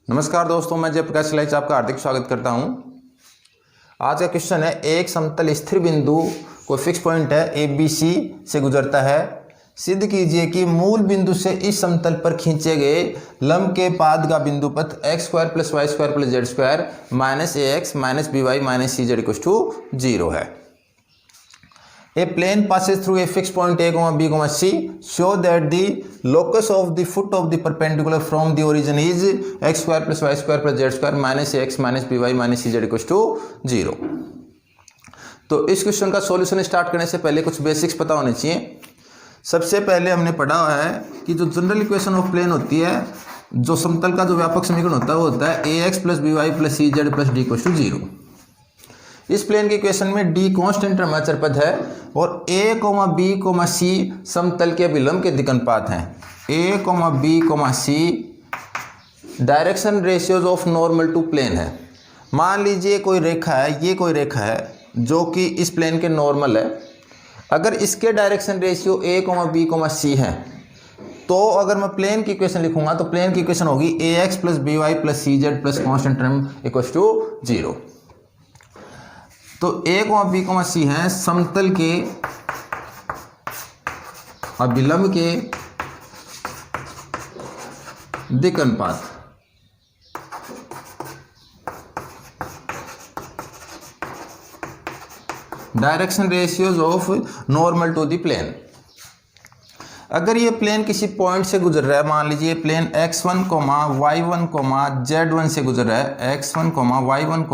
नमस्कार दोस्तों, मैं जयप्रकाश सिलाइच आपका हार्दिक स्वागत करता हूं। आज का क्वेश्चन है, एक समतल स्थिर बिंदु कोई फिक्स पॉइंट है ए बी सी से गुजरता है। सिद्ध कीजिए कि मूल बिंदु से इस समतल पर खींचे गए लंब के पाद का बिंदु पथ X square plus Y square plus Z square minus A X minus B Y minus C Z equals to 0 है। A plane passes through a fixed point A, B, C. Show that the locus of the foot of the perpendicular from the origin is x square plus y square plus z square minus ax minus by minus cz equals to 0। तो इस question का solution start करने से पहले कुछ basics पता होने चाहिए। सबसे पहले हमने पढ़ा हुआ है कि जो जनरल इक्वेशन ऑफ प्लेन होती है, जो समतल का जो व्यापक समीकरण होता है वो होता है A X plus B Y plus C Z plus D equals to 0। इस प्लेन के इक्वेशन में डी कांस्टेंट अचर पद है और ए बी सी समतल के अभिलंब के दिक्कनुपात हैं। A B C direction ratios of normal to plane है। मान लीजिए कोई रेखा है, ये कोई रेखा है जो कि इस प्लेन के नॉर्मल है। अगर इसके direction ratio A B C है तो अगर मैं प्लेन की इक्वेशन लिखूंगा तो प्लेन की इक्वेशन होगी A X plus B Y plus C Z plus constant term equals to 0। तो ए बी सी है समतल के अभिलंब के दिक्कनुपात। Direction ratios of normal to the plane. अगर ये प्लेन किसी पॉइंट से गुजर रहा है, मान लीजिए प्लेन x1, y1, z1 से गुजर रहा है, x1, y1,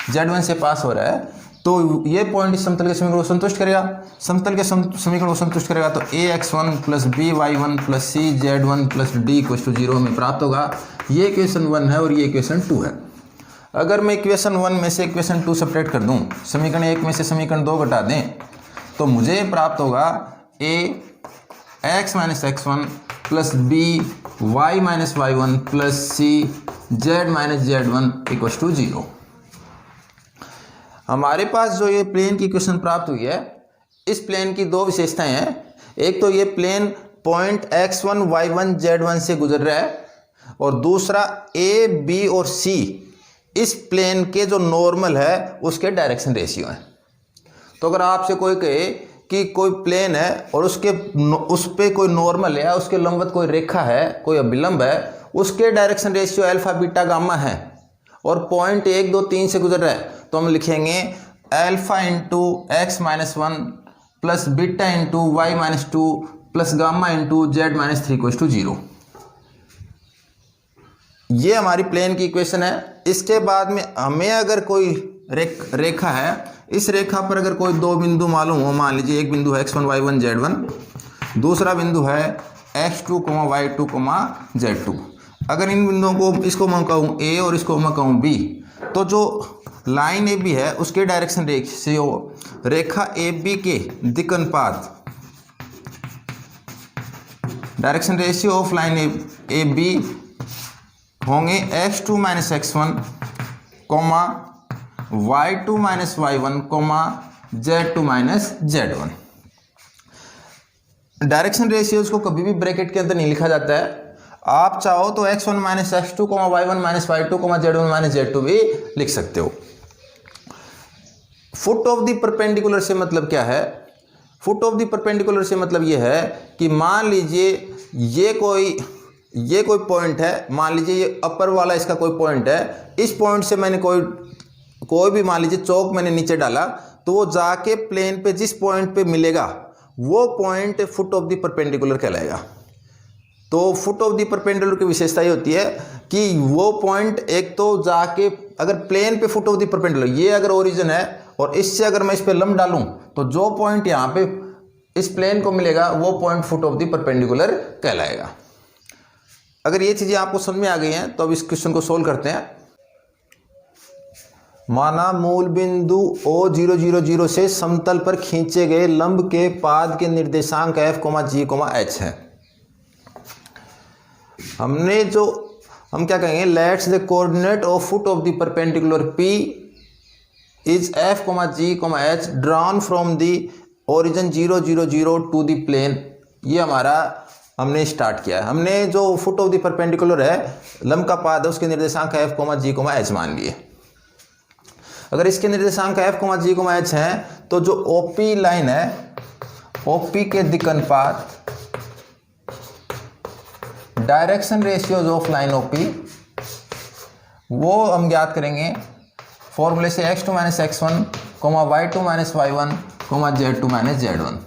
z1 से पास हो रहा है, तो ये पॉइंट इस समतल के समीकरण को संतुष्ट करेगा। समतल के समीकरण को संतुष्ट करेगा तो ax1 plus by1 plus cz1 plus d equals to 0 हमें प्राप्त होगा। ये इक्वेशन 1 है और ये इक्वेशन 2 है। अगर मैं इक्वेशन 1 में से इक्वेशन 2 सेपरेट कर दूं, समीकरण 1 में से समीकरण 2 घटा दें, तो मुझे प्राप्त होगा a x minus x1 plus b y minus y1 plus c z minus z1 equals to 0। हमारे पास जो ये प्लेन की इक्वेशन प्राप्त हुई है, इस प्लेन की दो विशेषताएं हैं। एक तो ये plane point x1, y1, z1 से गुजर रहा है और दूसरा a, b और c इस प्लेन के जो नॉर्मल है उसके डायरेक्शन रेशियो हैं। तो अगर आपसे कोई कहे कि कोई प्लेन है और उस पे कोई नॉर्मल है, उसके लंबवत कोई रेखा है, कोई अभिलंब है, उसके direction ratio alpha beta gamma है और पॉइंट 1, 2, 3 से गुजर रहा है, तो हम लिखेंगे alpha into X minus 1 plus beta into Y minus 2 plus gamma into Z minus 3 equals to 0। ये हमारी प्लेन की इक्वेशन है। इसके बाद में हमें अगर कोई रेखा है, इस रेखा पर अगर कोई दो बिंदु मालूम हो, मान लीजिए एक बिंदु है x1, y1, z1, दूसरा बिंदु है x2, y2, z2। अगर इन बिंदुओं को, इसको मैं कहूँ a और इसको मैं कहूँ b, तो जो लाइन ए बी है उसके डायरेक्शन रेशियो रेखा ए बी के दिक्कनुपात, direction ratio of line A B होंगे x2 minus x1, y2 minus y1, z2 minus z1। Direction ratios को कभी भी ब्रैकेट के अंदर नहीं लिखा जाता है। आप चाहो तो x1 minus x2, y1 minus y2, z1 minus z2 भी लिख सकते हो। फुट ऑफ द परपेंडिकुलर से मतलब क्या है? फुट ऑफ द परपेंडिकुलर से मतलब ये है कि मान लीजिए ये कोई पॉइंट है, मान लीजिए ये अपर वाला इसका कोई पॉइंट है, इस पॉइंट से मैंने कोई भी मान लीजिए चौक मैंने नीचे डाला, तो वो जाके प्लेन पे जिस पॉइंट पे मिलेगा वो point foot of the perpendicular कहलाएगा। तो फुट ऑफ द परपेंडिकुलर की विशेषता ये होती है कि वो पॉइंट एक तो जाके अगर प्लेन पे फुट ऑफ द परपेंडिकुलर, ये अगर ओरिजिन है और इससे अगर मैं इस पे लंब डालूं तो जो पॉइंट यहाँ पे इस प्लेन को मिलेगा वो point foot of the perpendicular कहलाएगा। अगर ये चीजें आपको समझ में आ गई हैं तो अब इस क्वेश्चन को सोल्व करते हैं। माना मूल बिंदु O0, से समतल पर खींचे गए लंब के पाद के निर्देशांक f, g, h है। हम क्या कहेंगे, let's the coordinate of foot of the perpendicular P is f, g, h drawn from the origin 0, 0, 0 to the plane. ये हमारा हमने स्टार्ट किया है। हमने जो फुट ऑफ द परपेंडिकुलर है, लंब का पाद है, उसके निर्देशांक f, g, h मान लिए। अगर इसके निर्देशांक f, g, h हैं तो जो OP लाइन है, OP के दिक् अनुपात direction ratios of line OP वो हम ज्ञात करेंगे फॉर्मूले से x2 - x1, y2 - y1, z2 - z1।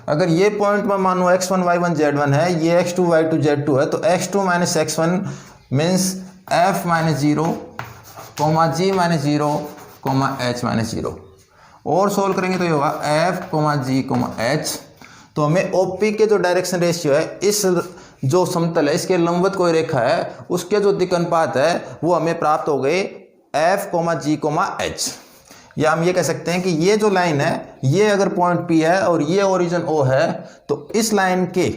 अगर ये पॉइंट में मानो x1 y1 z1 है, ये x2 y2 z2 है, तो x2 - x1 means f - 0, g - 0, h - 0। और सोल्व करेंगे तो ये होगा f, g, h। तो हमें OP के जो डायरेक्शन रेशियो है, इस जो समतल है इसके लंबवत कोई रेखा है, उसके जो दिक् अनुपात है वो हमें प्राप्त हो गए f, g, h। या हम ये कह सकते हैं कि ये जो लाइन है, ये अगर पॉइंट P है और ये ओरिजिन O है, तो इस लाइन के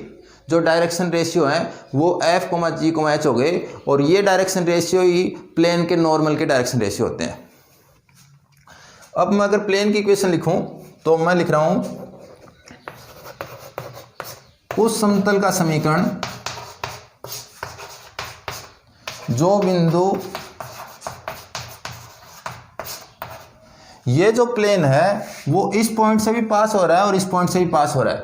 जो डायरेक्शन रेशियो है वो f, g, h हो गए, और ये डायरेक्शन रेशियो ही प्लेन के नॉर्मल के डायरेक्शन रेशियो होते हैं। अब मैं अगर प्लेन की इक्वेशन लिखूं तो मैं लिख रहा हूं उस समतल का समीकरण जो बिंदु, ये जो प्लेन है वो इस पॉइंट से भी पास हो रहा है और इस पॉइंट से भी पास हो रहा है।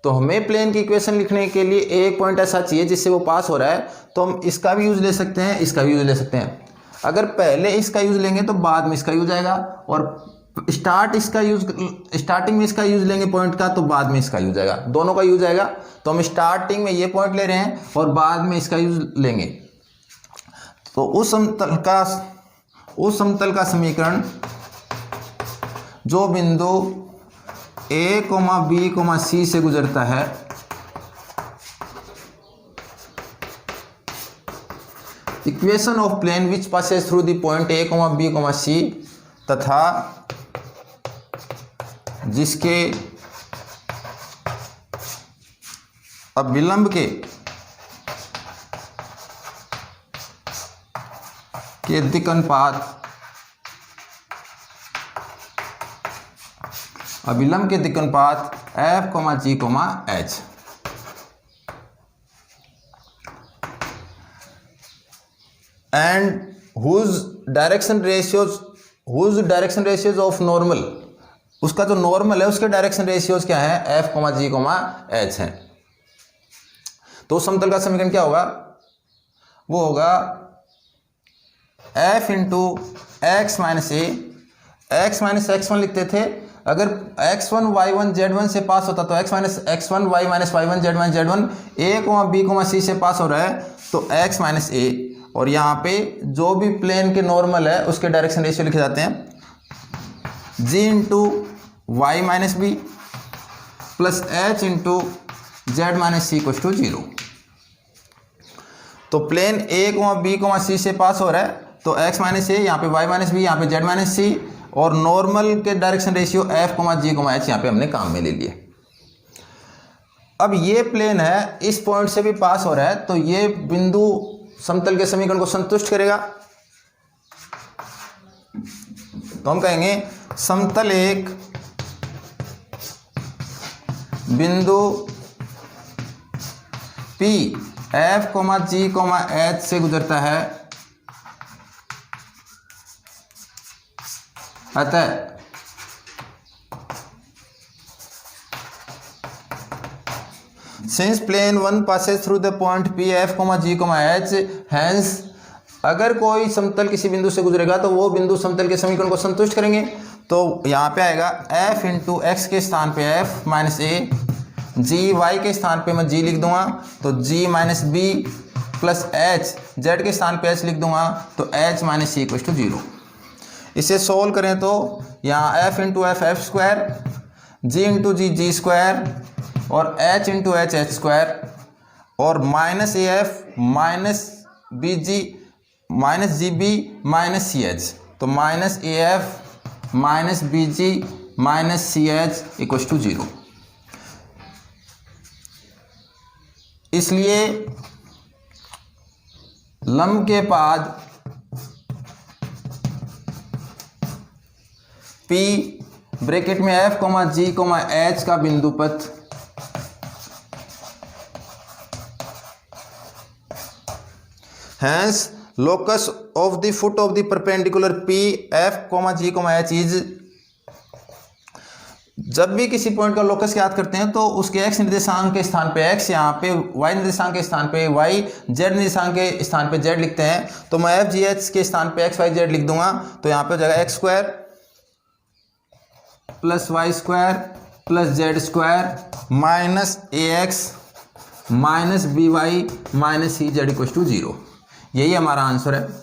तो हमें प्लेन की इक्वेशन लिखने के लिए एक पॉइंट ऐसा चाहिए जिससे वो पास हो रहा है, तो हम इसका भी यूज ले सकते हैं, इसका भी यूज ले सकते हैं। अगर पहले इसका यूज लेंगे तो बाद में इसका यूज आएगा, और स्टार्टिंग में इसका यूज लेंगे पॉइंट का, तो बाद में इसका यूज आएगा, दोनों का यूज आएगा। तो हम स्टार्टिंग में ये पॉइंट ले रहे हैं और बाद में इसका यूज लेंगे। तो उस समतल का समीकरण जो बिंदु A, B, C से गुजरता है, equation of plane which passes through the point A, B, C तथा जिसके अभिलंब के दिक् अनुपात, अभिलंब के दिक् अनुपात f, g, h। And whose direction ratios of normal, उसका जो नॉर्मल है उसके डायरेक्शन रेशियोज क्या है, f, g, h हैं। तो समतल का समीकरण क्या होगा, वो होगा f इंटू x माइनस ए, x माइनस x1 लिखते थे। अगर x1 y1 z1 से पास होता तो x minus x1 y minus y1 z minus z1 a, b, c से पास हो रहा है, तो x माइनस ए, और यहाँ पे जो भी प्लेन के नॉर्मल है उसके डायरेक्शन रेशियो लिखे जाते हैं g into Y minus B plus h into Z minus C equal to 0। तो प्लेन a, b, c से पास हो रहा है, तो x माइनस ए, यहाँ पे y माइनस बी, यहाँ पे z माइनस सी, और नॉर्मल के direction ratio f, g, h यहाँ पे हमने काम में ले लिए। अब ये प्लेन है, इस पॉइंट से भी पास हो रहा है, तो ये बिंदु समतल के समीकरण को संतुष्ट करेगा। तो हम कहेंगे समतल एक बिंदु P f, g, h से गुजरता है, अतः since plane 1 passes through the point P f, g, h, hence अगर कोई समतल किसी बिंदु से गुजरेगा तो वो बिंदु समतल के समीकरण को संतुष्ट करेंगे। तो यहाँ पे आएगा f इंटू एक्स के स्थान पे f माइनस ए, जी वाई के स्थान पे मैं g लिख दूंगा, तो g minus B plus h, z के स्थान पे h लिख दूंगा, तो h minus C equal to 0। इसे सोल्व करें तो यहाँ f into F square, g into G square, और h इंटू एच स्क्वायर, और minus A F minus B G minus G B minus C H, तो minus A F minus B G minus C H equal to 0। इसलिए लंब के पाद P bracket में f, g, h का बिंदु पथ hence locus of the foot of the perpendicular P F comma G comma H is. जब भी किसी पॉइंट का लोकस याद करते हैं तो उसके एक्स निर्देशांक के स्थान पे एक्स, यहाँ पे वाई निर्देशांक के स्थान पे वाई, जेड निर्देशांक के स्थान पे जेड लिखते हैं। तो मैं एफ जी एच के स्थान पे एक्स वाई जेड लिख दूंगा। तो यहाँ पे हो जाएगा X square plus Y square plus Z square minus A X minus B Y minus C Z equal to 0। यही हमारा आंसर है।